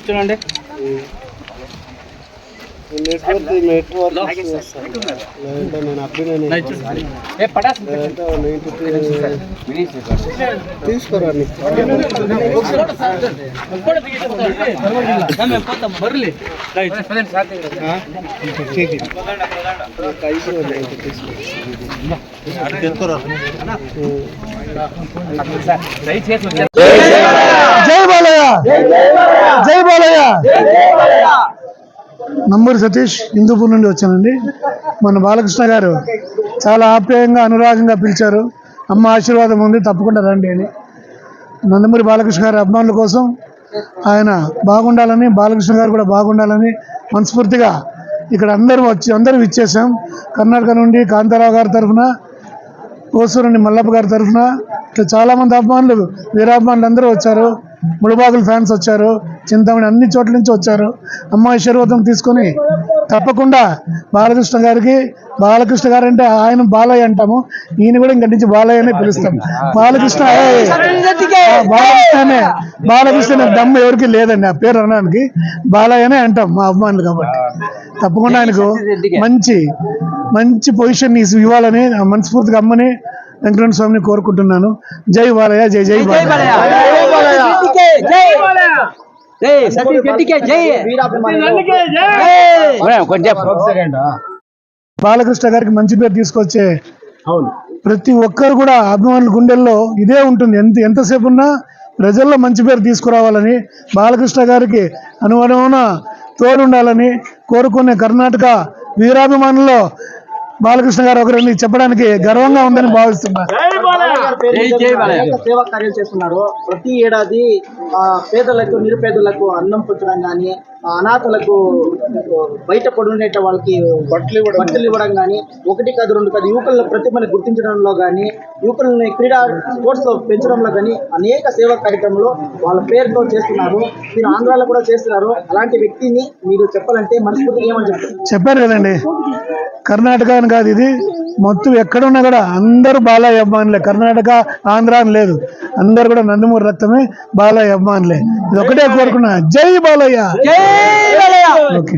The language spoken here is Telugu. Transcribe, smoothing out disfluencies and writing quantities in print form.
చూడండి తీసుకోరా జై బాలయ్య జై బాలయ్య. నంబూరి సతీష్ హిందూపూర్ నుండి వచ్చానండి. మన బాలకృష్ణ గారు చాలా ఆప్యాయంగా అనురాగంగా పిలిచారు. అమ్మ ఆశీర్వాదం ఉంది, తప్పకుండా రండి అని. నందమూరి బాలకృష్ణ గారి అభిమానుల కోసం ఆయన బాగుండాలని, బాలకృష్ణ గారు కూడా బాగుండాలని మనస్ఫూర్తిగా ఇక్కడ అందరూ ఇచ్చేసాం. కర్ణాటక నుండి కాంతారావు గారి తరఫున, ఓసూరు నుండి మల్లప్ప గారి తరఫున ఇట్లా చాలామంది అభిమానులు, వీరాభిమానులు అందరూ వచ్చారు. ముళబాగుల ఫ్యాన్స్ వచ్చారు, చింతామణి అన్ని చోట్ల నుంచి వచ్చారు. అమ్మాయి ఆశీర్వాదం తీసుకొని తప్పకుండా బాలకృష్ణ గారికి, బాలకృష్ణ గారు అంటే ఆయన బాలయ్య అంటాము, ఈయన కూడా ఇంక నుంచి బాలయ్య అనే పిలుస్తాం. బాలకృష్ణ బాలకృష్ణ దమ్ము ఎవరికి లేదండి ఆ పేరు అనడానికి, బాలయ్యనే అంటాం మా అభిమానులు. కాబట్టి తప్పకుండా ఆయనకు మంచి పొజిషన్ ఇవ్వాలని మనస్ఫూర్తిగా అమ్మని వెంకటరమణ స్వామిని కోరుకుంటున్నాను. జై బాలయ్య, జై జై బాలయ్య. బాలకృష్ణ గారికి మంచి పేరు తీసుకొచ్చే ప్రతి ఒక్కరు కూడా అభిమానుల గుండెల్లో ఇదే ఉంటుంది. ఎంతసేపు ఉన్నా ప్రజల్లో మంచి పేరు తీసుకురావాలని, బాలకృష్ణ గారికి అనుగుణమైన తోడుండాలని కోరుకునే కర్ణాటక వీరాభిమానుల్లో బాలకృష్ణ గారు ఒకరిని చెప్పడానికి గర్వంగా ఉందని భావిస్తున్నారు. సేవా కార్యాలు చేస్తున్నారు. ప్రతి ఏడాది పేదలకు, నిరుపేదలకు అన్నం పంచడం కానీ, అనాథలకు బయట పడుండే వాళ్ళకి బట్టలు ఇవ్వడం కానీ, ఒకటి కాదు రెండు కాదు, యువకుల ప్రతిభని గుర్తించడంలో కానీ, యువకులని స్పోర్ట్స్ పెంచడంలో కానీ అనేక సేవా కార్యక్రమాలు వాళ్ళ పేరుతో చేస్తున్నారు. మీరు ఆంధ్రాలో కూడా చేస్తున్నారు. అలాంటి వ్యక్తిని మీరు చెప్పాలంటే మనస్ఫూర్తిగా ఏమని చెప్పారు కదండి. కర్ణాటక అని కాదు, ఇది మొత్తం ఎక్కడున్నా కూడా అందరూ బాలయ్య అభిమానులే. కర్ణాటక, ఆంధ్ర అని లేదు, అందరు కూడా నందమూరి రక్తమే, బాలయ్య అభిమానులే. ఇది ఒకటే కోరుకున్నా. జై బాలయ్య. ఓకే.